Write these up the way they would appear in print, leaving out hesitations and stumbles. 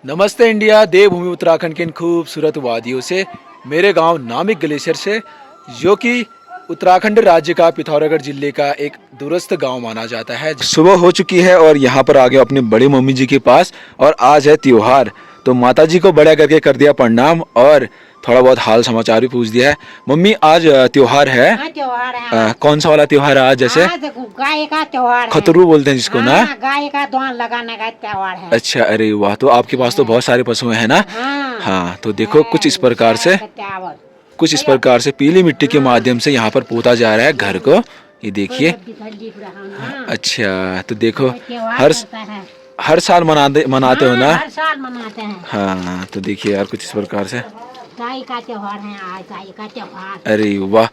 नमस्ते इंडिया। देवभूमि उत्तराखंड के इन खूबसूरत वादियों से, मेरे गांव नामिक ग्लेशियर से, जो कि उत्तराखंड राज्य का पिथौरागढ़ जिले का एक दूरस्थ गांव माना जाता है। सुबह हो चुकी है और यहाँ पर आ गए अपनी बड़ी मम्मी जी के पास और आज है त्योहार, तो माता जी को बड़ा करके कर दिया प्रणाम और थोड़ा बहुत हाल समाचार भी पूछ दिया है। मम्मी आज त्योहार है। हाँ, त्योहार है। कौन सा वाला त्योहार है आज? जैसे आज गाय का त्योहार है। खतरू बोलते हैं जिसको ना। गाय का द्वान लगाने का त्योहार है। अच्छा, अरे वाह, तो आपके पास तो बहुत सारे पशु हैं ना। हाँ, तो देखो कुछ इस प्रकार से पीली मिट्टी के माध्यम से यहाँ पर पोता जा रहा है घर को। ये देखिए। अच्छा, तो देखो हर साल मनाते हो ना। हर साल मनाते हैं। हाँ, तो देखिए यार कुछ इस प्रकार से गाय का त्योहार है आज, गाय का त्योहार। अरे वाह,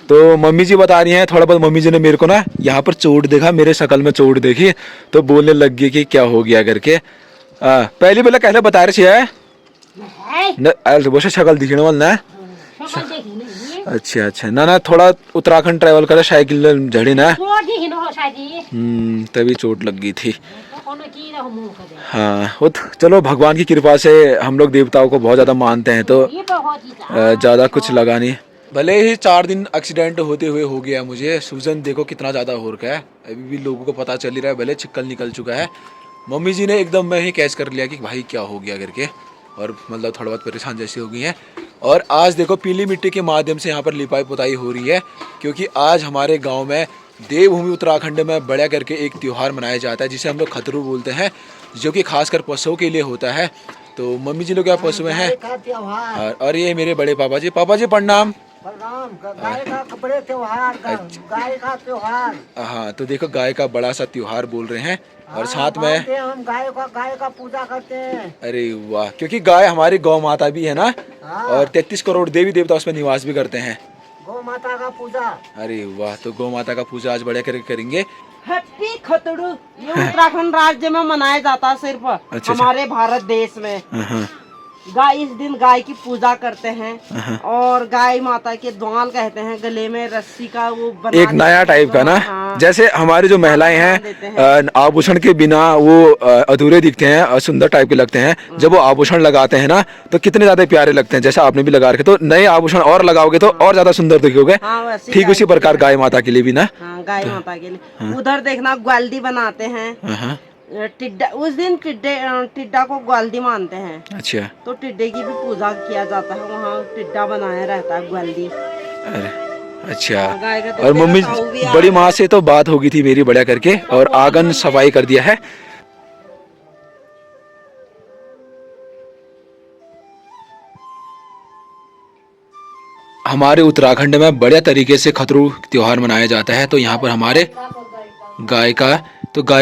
तो मम्मी जी बता रही हैं थोड़ा बहुत। मम्मी जी ने मेरे को ना यहाँ पर चोट देखा, मेरे शकल में चोट देखी तो बोलने लग गई कि क्या हो गया करके। पहली पहले कहले बता रहे वो शकल दिखने वाला ना। अच्छा, ना थोड़ा उत्तराखंड ट्रैवल करे साइकिल झड़ी ना, तभी चोट लग गई थी। हाँ, वो चलो भगवान की कृपा से हम लोग देवताओं को बहुत ज्यादा मानते हैं तो ज्यादा कुछ लगा नहीं। भले ही 4 दिन एक्सीडेंट होते हुए हो गया मुझे। सूजन देखो कितना ज्यादा हो रखा है, अभी भी लोगों को पता चल ही रहा है, भले छिक्कल निकल चुका है। मम्मी जी ने एकदम में ही कैच कर लिया कि भाई क्या हो गया करके, और मतलब थोड़ा बहुत परेशान जैसी हो गई है। और आज देखो पीली मिट्टी के माध्यम से यहाँ पर लिपाई पुताई हो रही है, क्योंकि आज हमारे गाँव में देवभूमि उत्तराखंड में बड़ा करके एक त्यौहार मनाया जाता है जिसे हम लोग खतरू बोलते हैं, जो कि खासकर पशुओं के लिए होता है। तो मम्मी जी लोग क्या पशु हैं, और ये मेरे बड़े पापा जी प्रणाम। गाय का बड़े त्योहार, गाय का त्योहार। हाँ, तो देखो गाय का बड़ा सा त्योहार बोल रहे हैं। और साथ में हम गाय का पूजा करते हैं। अरे वाह, क्योंकि गाय हमारी गौ माता भी है ना। और 33 करोड़ देवी देवता उसमें निवास भी करते हैं। गौ माता का पूजा। अरे वाह, तो गौ माता का पूजा आज बड़े करके करेंगे। हैप्पी खतड़ू ये उत्तराखंड राज्य में मनाया जाता है सिर्फ। अच्छा, हमारे भारत देश में गाय इस दिन गाय की पूजा करते हैं और गाय माता के द्वाल कहते हैं। गले में रस्सी का वो बना एक नया टाइप का ना। जैसे हमारी जो महिलाएं हैं आभूषण के बिना वो अधूरे दिखते हैं और सुंदर टाइप के लगते हैं। जब वो आभूषण लगाते हैं ना तो कितने ज्यादा प्यारे लगते हैं। जैसे आपने भी लगा रखे, तो नए आभूषण और लगाओगे तो और ज्यादा सुंदर दिखोगे। ठीक उसी प्रकार गाय माता के लिए भी ना। गाय माता के लिए उधर देखना ग्वाल्दी बनाते हैं। टिड्डा उस दिन टिड्डा को ग्वाल्दी मानते हैं। अच्छा, तो टिड्डे की भी पूजा किया जाता है। वहाँ टिड्डा बनाया रहता है ग्वाल्दी। अच्छा। तो और मम्मी बड़ी माँ से तो बात होगी थी मेरी बढ़िया करके, और आंगन सफाई कर दिया है। हमारे उत्तराखंड में बढ़िया तरीके से खतरू त्योहार मनाया जाता है। तो यहाँ पर हमारे गाय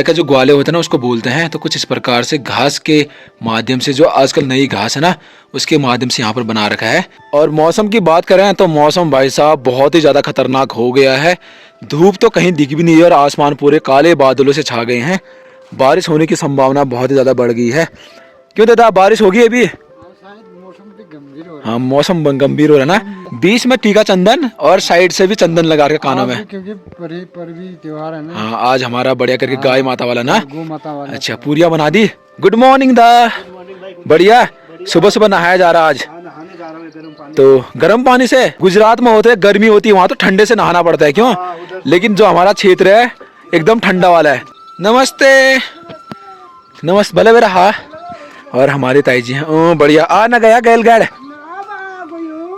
का जो ग्वाले होता है ना उसको बोलते हैं। तो कुछ इस प्रकार से घास के माध्यम से, जो आजकल नई घास है ना उसके माध्यम से यहाँ पर बना रखा है। और मौसम की बात करें तो मौसम भाई साहब बहुत ही ज्यादा खतरनाक हो गया है। धूप तो कहीं दिख भी नहीं है और आसमान पूरे काले बादलों से छा गए हैं। बारिश होने की संभावना बहुत ही ज्यादा बढ़ गई है। क्यों दादा, बारिश होगी अभी? हाँ, मौसम गंभीर हो रहा है ना। बीच में टीका चंदन और साइड से भी चंदन लगा के कानों में, क्योंकि पर्वी त्योहार है ना। हाँ, आज हमारा बढ़िया करके गाय माता वाला ना। गौ माता वाला। अच्छा, पूरिया बना दी। गुड मॉर्निंग दा। बढ़िया, सुबह सुबह नहाया जा रहा आज। तो गर्म पानी से गुजरात में होते गर्मी होती है, वहाँ तो ठंडे से नहाना पड़ता है। क्यों? लेकिन जो हमारा क्षेत्र है एकदम ठंडा वाला है। नमस्ते भले मेरा। हाँ, और हमारे ताई जी हैं। बढ़िया, आ ना गया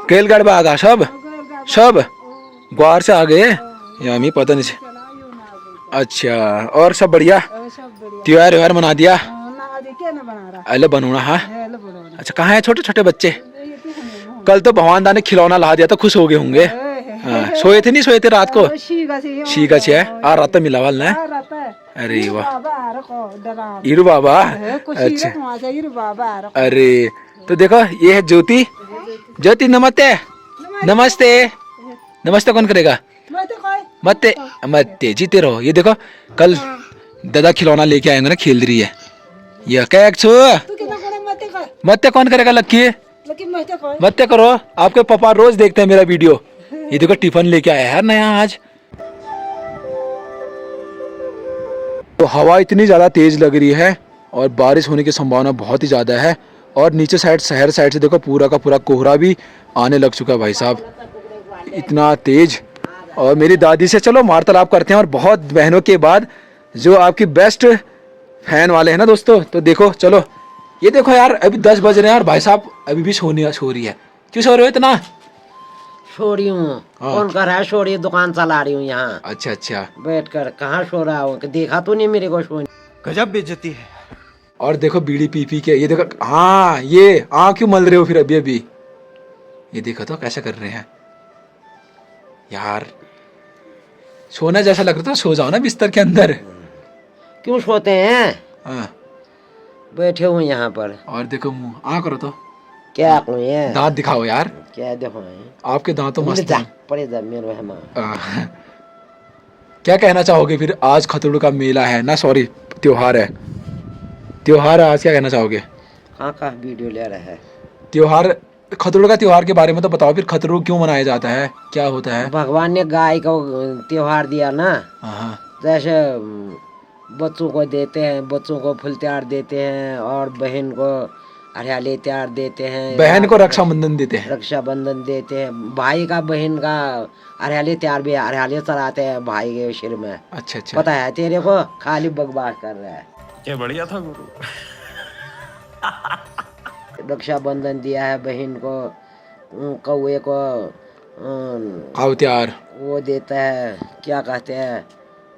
गेलगढ़ में आ गया सब ग्वार से आ गए या हमें पता नहीं। अच्छा, और सब बढ़िया? त्योहार मना दिया? अरे बनूना। हाँ, अच्छा, कहाँ है छोटे छोटे बच्चे? कल तो भगवान दा ने खिलौना ला दिया तो खुश हो गए होंगे। हाँ, सोए थे रात को? शी का है आ रात तो मिला वाल ना। अरे वाह, इरु बाबा। अच्छा, अरे तो देखो ये है ज्योति। नमस्ते कौन करेगा? मत्ते जीते रहो। ये देखो कल दादा खिलौना लेके आएंगे ना, खेल रही है ये। क्या मत्ते कौन करेगा? लक्की मत्ते करो। आपके पापा रोज देखते हैं मेरा वीडियो। ये देखो टिफिन लेके आया है नया आज। तो हवा इतनी ज्यादा तेज लग रही है और बारिश होने की संभावना बहुत ही ज़्यादा है। और नीचे साइड शहर साइड से देखो पूरा का पूरा कोहरा भी आने लग चुका है भाई साहब, इतना तेज। और मेरी दादी से चलो वार्तालाप करते हैं, और बहुत बहनों के बाद जो आपकी बेस्ट फैन वाले हैं ना दोस्तों, तो देखो चलो। ये देखो यार अभी 10 बज रहे हैं और भाई साहब अभी भी सो रही है। क्यों सो रहे हो इतना? सो रही हूँ। कौन कर रहा है? सो रही है, दुकान चला रही हूँ यहाँ अच्छा अच्छा। बैठ कर। कहाँ सो रहा हूँ? देखा तो नहीं मेरे को सो। गजब बेइज्जती है। और देखो बीड़ी पी पी के ये देखो, हाँ ये क्यों मल रहे हो फिर अभी अभी? ये देखो तो कैसे कर रहे हैं यार। सोना जैसा लग रहा था, सो जाओ ना बिस्तर के अंदर। क्यों सोते हैं? हाँ। बैठे हुए यहाँ पर। और देखो मुंह करो तो, क्या करूँ ये? दांत दिखाओ यार। क्या देखो आपके दांत तो मस्त जा हैं। पड़े जा मेरे मेहमान। क्या कहना चाहोगे फिर? आज खतड़ू का मेला है ना, सॉरी त्योहार है, त्योहार है आज। क्या कहना चाहोगे? कहाँ का वीडियो ले रहा है? त्योहार, खतड़ू का त्योहार के बारे में तो बताओ फिर। खतड़ू क्यों मनाया जाता है, क्या होता है? भगवान ने गाय को त्योहार दिया ना, हाँ। जैसे बच्चों को देते हैं, बच्चों को फूल त्योहार देते हैं, और बहन को हरियाली त्योहार देते हैं, बहन को रक्षाबंधन देते हैं। रक्षाबंधन देते हैं, भाई का बहन का हरियाली त्योहार भी, हरियाली चढ़ाते हैं भाई के सिर में। अच्छा अच्छा। पता है तेरे को? खाली बकवास कर रहा है। क्या बढ़िया था गुरु। रक्षाबंधन दिया है बहन को, कौए को खाओ त्योहार वो देता है, क्या कहते हैं,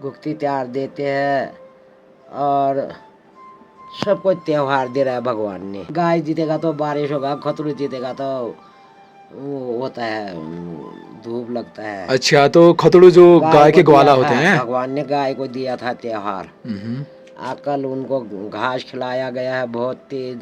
गुप्ती त्योहार देते हैं, और सबको त्योहार दे रहा है भगवान ने। गाय जीतेगा तो बारिश होगा, खतरू जीतेगा तो वो होता है, धूप लगता है। अच्छा, तो खतड़ू जो गाय के को ग्वाला दिया होते था, हैं। भगवान ने गाय को दिया था त्योहार। कल उनको घास खिलाया गया है बहुत तेज,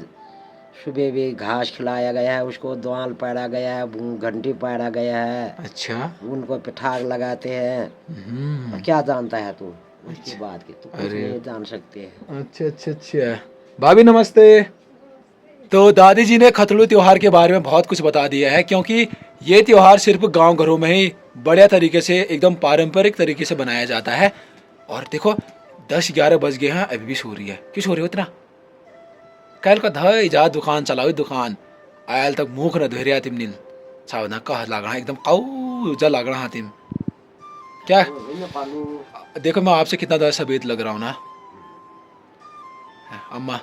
सुबह भी घास खिलाया गया है, उसको द्वाल पाड़ा गया है, घंटी पाड़ा गया है। अच्छा। उनको पिठाक लगाते हैं। क्या जानता है तू उसकी बात की? तू कुछ नहीं जान सकते है। अच्छा अच्छा अच्छा। भाभी नमस्ते। तो दादी जी ने खतड़ू त्योहार के बारे में बहुत कुछ बता दिया है, क्योंकि ये त्योहार सिर्फ गांव घरों में ही बढ़िया तरीके से, एकदम पारंपरिक तरीके से बनाया जाता है। और देखो 10-11 बज गए हैं, अभी भी सो रही है। क्यों सो रही हो इतना? कल का धई जा दुकान चलाओ, दुकान आयल तक मुख न धोरिया तिम नील सावना कह लागणा एकदम काऊ जा लागणा हा तिम। क्या देखो मैं आपसे कितना ज़्यादा सफेद लग रहा हूँ ना अम्मा।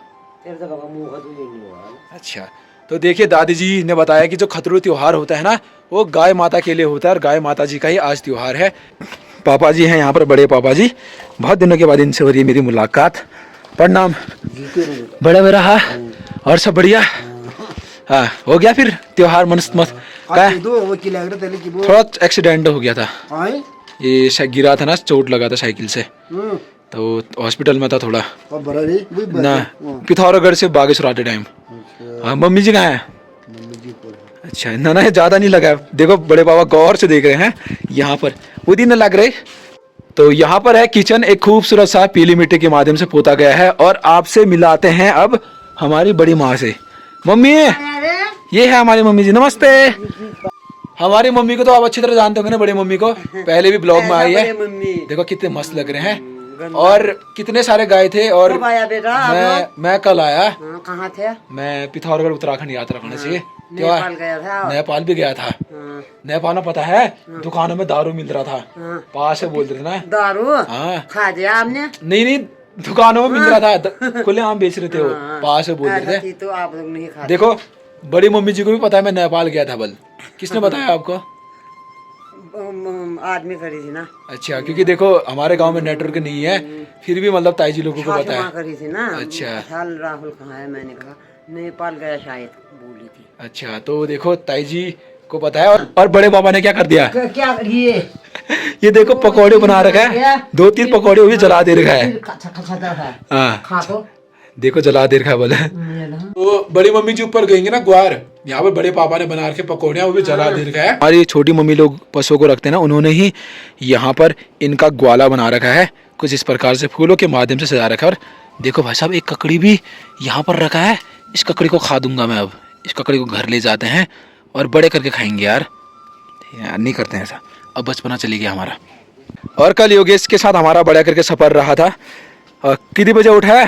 अच्छा, तो देखिए दादी जी ने बताया कि जो खतड़ू त्योहार होता है ना, वो गाय माता के लिए होता है, और गाय माता जी का ही आज त्योहार है। पापा जी हैं यहाँ पर, बड़े पापा जी। बहुत दिनों के बाद इनसे हो रही है मेरी मुलाकात। प्रणाम। बड़ा मेरा। हाँ, और सब बढ़िया। हाँ, हो गया फिर त्योहार मस्त मस्त का? थोड़ा एक्सीडेंट हो गया था, ये गिरा था ना, चोट लगा था साइकिल से, तो हॉस्पिटल में था थोड़ा ना, पिथौरागढ़ से बागेश्वर आते टाइम। हाँ, मम्मी जी कहाँ है? अच्छा ना ना, ज्यादा नहीं लगा। देखो बड़े पापा गौर से देख रहे हैं यहाँ पर, वो दिन लग रहे। तो यहाँ पर है किचन, एक खूबसूरत सा पीली मिट्टी के माध्यम से पोता गया है। और आपसे मिलाते हैं अब हमारी बड़ी माँ से। मम्मी, ये है हमारी मम्मी जी। नमस्ते। हमारी मम्मी को तो आप अच्छी तरह जानते होंगे ना, बड़ी मम्मी को, पहले भी ब्लॉग में आई है। देखो कितने मस्त लग रहे हैं, और कितने सारे गाय थे। और मैं कल आया। कहाँ थे? मैं पिथौरागढ़ उत्तराखंड यात्रा करने से नेपाल भी गया था। नेपाल में पता है दुकानों में दारू मिल रहा था, पास से बोल रहे थे ना दारू। हाँ, खा दिया आपने? नहीं, दुकानों में मिल रहा था, खुले आम बेच रहे थे वो, पास से बोल रहे थे। तो आप लोग नहीं खाते। देखो बड़ी मम्मी जी को भी पता है मैं नेपाल गया था। बल किसने बताया आपको? आदमी करी थी ना। अच्छा, क्योंकि देखो हमारे गांव में नेटवर्क नहीं है, फिर भी मतलब ताई जी लोगों को पता है। करी थी ना। अच्छा, राहुल कहाँ है? मैंने कहा नेपाल गया शायद, बोली थी। अच्छा, तो देखो ताई जी को पता है। और बड़े पापा ने क्या कर दिया? क्या करिए? ये देखो पकौड़े बना रखा है, 2-3 पकौड़े वो भी जला दे रखा है। हाँ, देखो जला दे रखा है बोले। तो बड़ी मम्मी जी ऊपर गएंगे ना ग्वार, यहाँ पर बड़े पापा ने बना रखे पकौड़े, वो भी जला दे रखा है। हमारी छोटी मम्मी लोग पशुओं को रखते हैं ना, उन्होंने ही यहाँ पर इनका ग्वाला बना रखा है, कुछ इस प्रकार से फूलों के माध्यम से सजा रखा है। और देखो भाई साहब, एक ककड़ी भी यहाँ पर रखा है। इस ककड़ी को खा दूंगा मैं अब। इस ककड़ी को घर ले जाते हैं और बड़े करके खाएंगे यार नहीं करते हैं ऐसा, अब बचपना चली गया हमारा। और कल योगेश के साथ हमारा बड़ा करके सफर रहा था। कितने बजे उठा है?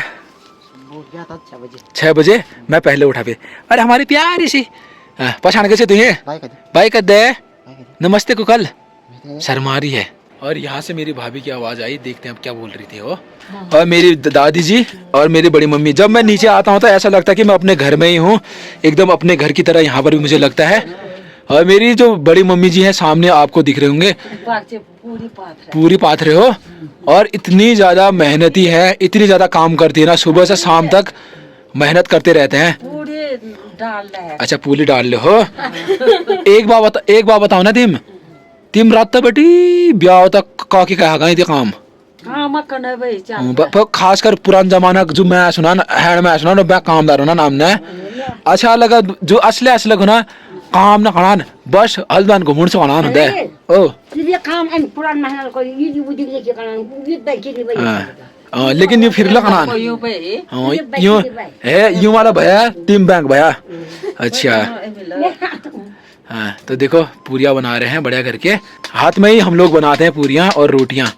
गया था 6 बजे 6 बजे मैं पहले उठा पे। अरे हमारी प्यारी सी पहचान कैसे तुझे बाई कर दे नमस्ते कुकल शर्मा रही है। और यहाँ से मेरी भाभी की आवाज आई, देखते हैं अब क्या बोल रही थी वो। और मेरी दादी जी और मेरी बड़ी मम्मी, जब मैं नीचे आता हूँ तो ऐसा लगता है कि मैं अपने घर में ही हूँ, एकदम अपने घर की तरह यहाँ पर भी मुझे लगता है। और मेरी जो बड़ी मम्मी जी हैं सामने आपको दिख रहे होंगे, पूरी पाथरे हो और इतनी ज्यादा मेहनती है, इतनी ज्यादा काम करती है ना, सुबह से शाम तक मेहनत करते रहते हैं। अच्छा पूरी डाल ले हो। एक बार बताओ ना तिम रात तक बेटी ब्याह तक का की कहा गई थी काम खासकर पुराना जमाना जो मैं सुना ना मैं कामदार ना नाम ने अच्छा लगा जो असले ना काम ना करान बस हल्दान घुमण से करान होता है ओ लेकिन ये फिर लगान यूं है यूं वाला भैया टीम बैंक भैया। अच्छा हाँ तो देखो पूरियाँ बना रहे हैं बढ़िया करके, हाथ में ही हम लोग बनाते हैं पूरियाँ और रोटियाँ।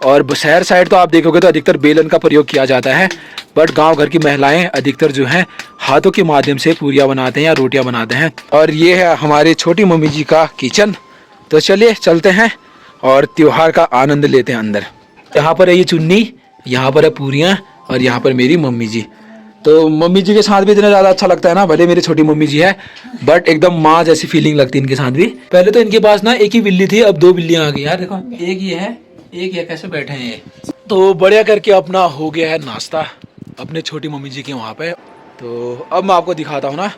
और शहर साइड तो आप देखोगे तो अधिकतर बेलन का प्रयोग किया जाता है, बट गांव घर की महिलाएं अधिकतर जो हैं हाथों के माध्यम से पूरियाँ बनाते हैं या रोटियाँ बनाते हैं। और ये है हमारी छोटी मम्मी जी का किचन। तो चलिए चलते हैं और त्योहार का आनंद लेते हैं अंदर। यहाँ पर है ये चुन्नी, यहाँ पर है पूरियाँ और यहाँ पर मेरी मम्मी जी। तो मम्मी जी के साथ भी इतना ज़्यादा अच्छा लगता है ना, भले मेरी छोटी मम्मी जी है बट एकदम माँ जैसी फीलिंग लगती है इनके साथ भी। पहले तो इनके पास ना एक ही बिल्ली थी, अब 2 बिल्लियाँ आ गई यार। देखो एक ये है एक ये कैसे बैठे हैं ये। तो बढ़िया करके अपना हो गया है नाश्ता अपने छोटी मम्मी जी के वहाँ पे। तो अब मैं आपको दिखाता हूँ ना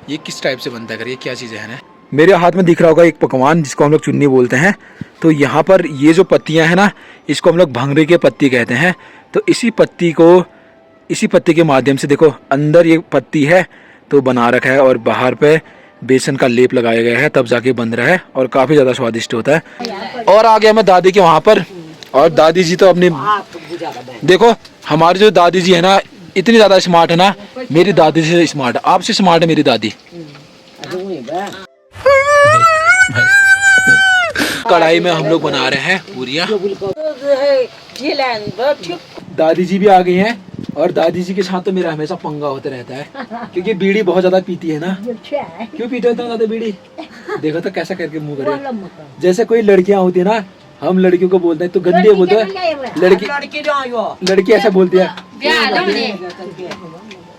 ये किस टाइप से बनता है, ये क्या चीज़ें हैं ना। मेरे हाथ में दिख रहा होगा एक पकवान जिसको हम लोग चुन्नी बोलते हैं। तो यहाँ पर ये जो पत्तियाँ हैं ना इसको हम लोग भंगरे के पत्ती कहते हैं। तो इसी पत्ती के माध्यम से देखो अंदर ये पत्ती है तो बना रखा है और बाहर पे बेसन का लेप लगाया गया है, तब जाके बन रहा है और काफ़ी ज़्यादा स्वादिष्ट होता है। और आ गया मैं दादी के वहाँ पर, और दादी जी तो अपनी देखो हमारी जो दादी जी है ना इतनी ज़्यादा स्मार्ट है ना, मेरी दादी से स्मार्ट है, आपसे स्मार्ट है मेरी दादी। कढ़ाई में हम लोग बना रहे हैं पूरियाँ। दादी जी भी आ गई हैं और दादी जी के साथ तो मेरा हमेशा पंगा होता रहता है क्योंकि बीड़ी बहुत ज्यादा पीती है ना। क्यों पीते हो ज्यादा बीड़ी? देखो तो कैसा करके मुंह करे, जैसे कोई लड़कियां होती है ना, हम लड़कियों को बोलते हैं तो गंदी बोलते हैं, लड़की ऐसा बोलती है।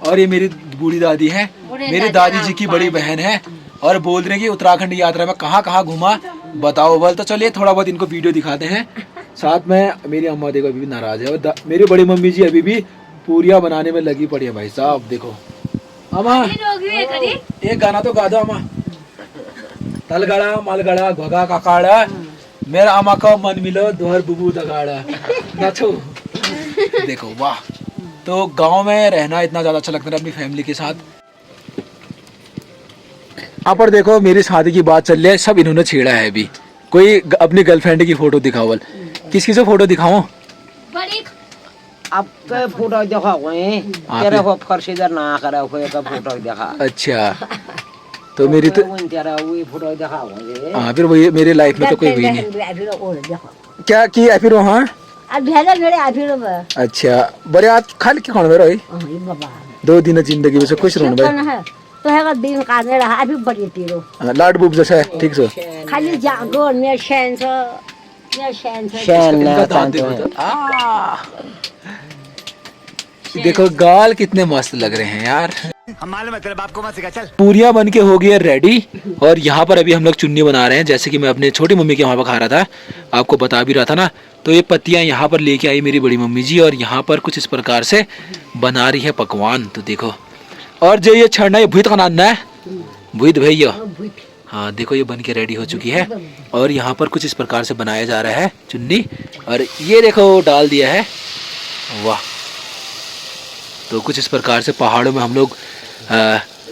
और ये मेरी बूढ़ी दादी है, मेरी दादी जी की बड़ी बहन है और बोल रहे हैं कि उत्तराखंड यात्रा में कहाँ कहाँ घूमा बताओ बोल। तो चलिए थोड़ा बहुत इनको वीडियो दिखाते हैं। साथ में मेरी अम्मा देखो अभी भी नाराज है और मेरी बड़ी मम्मी जी अभी भी पूरियाँ बनाने में लगी पड़ी है। भाई साहब देखो अम्मा एक गाना तो गा दो अम्मा। तलगड़ा मलगड़ा घोगा काकाड़ा मेरा अम्मा का मन मिलो दोहर बुबू दगाड़ा नाचो। देखो वाह, तो गांव में रहना इतना ज्यादा अच्छा लगता है अपनी फैमिली के साथ। यहाँ पर देखो मेरी शादी की बात चल रही है, सब इन्होंने छेड़ा है अभी। कोई अपनी गर्लफ्रेंड की फोटो दिखाओ, किसकी से फोटो दिखाओ? अब फोटो दिखाओ तेरे को फर्श इधर ना करा कोई का फोटो दिखा। अच्छा तो मेरी तो वही फोटो दिखाओ। हाँ फिर वही मेरी लाइफ में तो कोई भी नहीं। क्या की है फिर वहाँ? अच्छा बड़े आज खाली क्या खाना मेरा 2 दिन जिंदगी में से खुश रहूं भाई तो है दिन काने रहा अभी बड़ी तीरो लाड बुब जैसा है ठीक से खाली जागो ने शेन देखो गाल कितने मस्त लग रहे हैं यार। मालूम है तेरे बाप को मत सिखा चल। पूरियाँ बन के हो गई है रेडी और यहाँ पर अभी हम लोग चुन्नी बना रहे हैं, जैसे कि मैं अपने छोटी मम्मी के वहाँ पर खा रहा था, आपको बता भी रहा था ना। तो ये पत्तियाँ यहाँ पर लेके आई मेरी बड़ी मम्मी जी और यहाँ पर कुछ इस प्रकार से बना रही है पकवान। तो देखो और जो ये छड़ना ये भूत का नाम है भूत भैया। हाँ देखो ये बन के रेडी हो चुकी है और यहाँ पर कुछ इस प्रकार से बनाया जा रहा है चुन्नी। और ये देखो डाल दिया है, वाह। तो कुछ इस प्रकार से पहाड़ों में हम लोग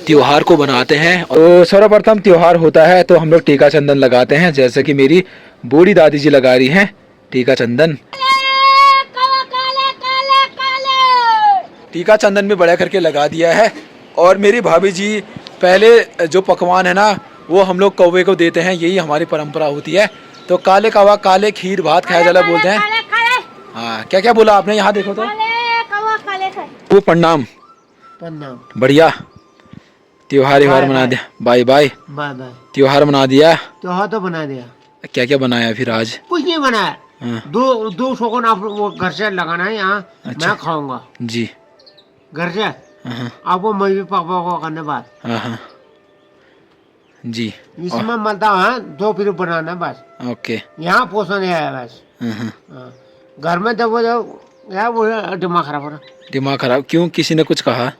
त्योहार को बनाते हैं। तो सर्वप्रथम त्योहार होता है तो हम लोग टीका चंदन लगाते हैं, जैसे कि मेरी बूढ़ी दादी जी लगा रही हैं टीका चंदन। टीका चंदन भी बड़ा करके लगा दिया है। और मेरी भाभी जी पहले जो पकवान है ना वो हम लोग कौवे को देते हैं, यही हमारी परंपरा होती है। तो काले कौवा काले खीर भात खाया जाला बोलते हैं। हाँ क्या क्या बोला आपने? यहाँ देखो तो वो प्रणाम प्रणाम। बढ़िया। त्योहार मना दिया। Bye bye. Bye bye. त्योहार मना दिया। त्योहार तो बना दिया। क्या क्या बनाया फिर आज? कुछ नहीं बनाया। हाँ। दो शौकन आप वो घर से लगाना है यहाँ। अच्छा। मैं खाऊंगा जी। घर से। हाँ आपको मम्मी पापा को करने बाद हाँ जी। इसमें मलता है 2 फिर बनाना बस। ओके। यहाँ पोषण है बस। हाँ। हाँ। घर में तो वो यार वो दिमाग खराब हो रहा। दिमाग खराब क्यों? किसी ने कुछ कहा?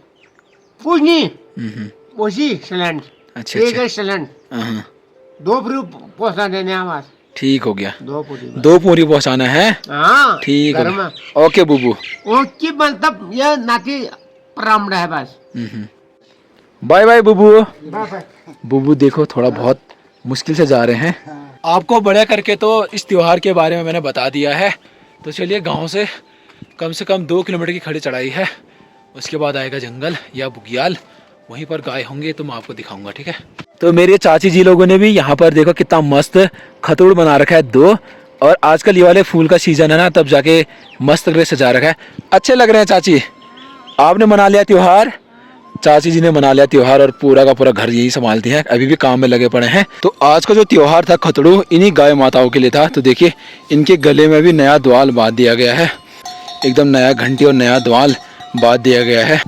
कुछ नहीं। हम्म। उसी सिलेंड। अच्छा एक अच्छा। सिलेंड हाँ 2 फिर पोषण देने हैं बस। ठीक हो गया। 2 पूरी बस। 2 पूरी पहुंचाना है। हाँ ठीक घर है। में ओके बुबू। उसकी मतलब ये नाती प्रारंभ है बस। Bye bye Bubu. Bye bye. Bubu देखो थोड़ा बहुत मुश्किल से जा रहे हैं। आपको बड़ा करके तो इस त्योहार के बारे में मैंने बता दिया है। तो चलिए गांव से कम 2 किलोमीटर की खड़ी चढ़ाई है। उसके बाद आएगा जंगल या बुग्याल। वहीं पर गाय होंगे तो मैं आपको दिखाऊंगा, ठीक है। तो मेरे चाची जी लोगों ने भी यहाँ पर देखो कितना मस्त खतोड़ बना रखा है 2। और आजकल ये वाले फूल का सीजन है ना, तब जाके मस्त तरह सजा रखा है। अच्छे लग रहे हैं चाची। आपने मना लिया त्योहार? चाची जी ने मना लिया त्योहार और पूरा का पूरा घर यही संभालती हैं, अभी भी काम में लगे पड़े हैं। तो आज का जो त्योहार था खतड़ू इन्हीं गाय माताओं के लिए था। तो देखिए इनके गले में भी नया द्वाल बांध दिया गया है, एकदम नया घंटी और नया द्वाल बांध दिया गया है।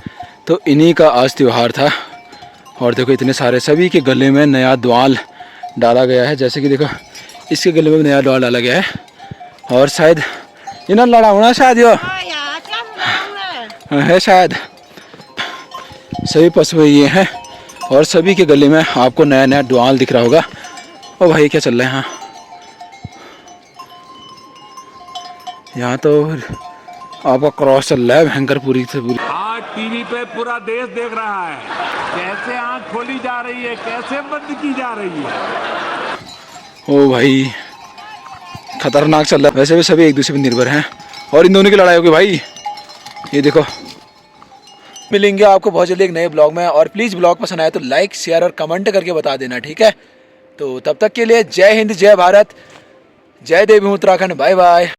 तो इन्हीं का आज त्योहार था। और देखो इतने सारे सभी के गले में नया द्वाल डाला गया है। जैसे कि देखो इसके गले में भी नया द्वाल डाला गया है। और शायद इन्हें लड़ा होना शायद यो है शायद। सभी पशु ये हैं और सभी के गले में आपको नया नया द्वाल दिख रहा होगा। ओ भाई क्या चल रहा है यहाँ तो आपका क्रॉस चल रहा है भयंकर पूरी से पूरी। आज टीवी पे पूरा देश देख रहा है कैसे आंख खोली जा रही है, कैसे बंद की जा रही है। ओ भाई खतरनाक चल रहा है। वैसे भी सभी एक दूसरे पर निर्भर हैं और इन दोनों की लड़ाई होगी भाई। ये देखो मिलेंगे आपको बहुत जल्दी एक नए ब्लॉग में। और प्लीज़ ब्लॉग पसंद आए तो लाइक शेयर और कमेंट करके बता देना, ठीक है। तो तब तक के लिए जय हिंद, जय भारत, जय देवी उत्तराखंड। Bye bye.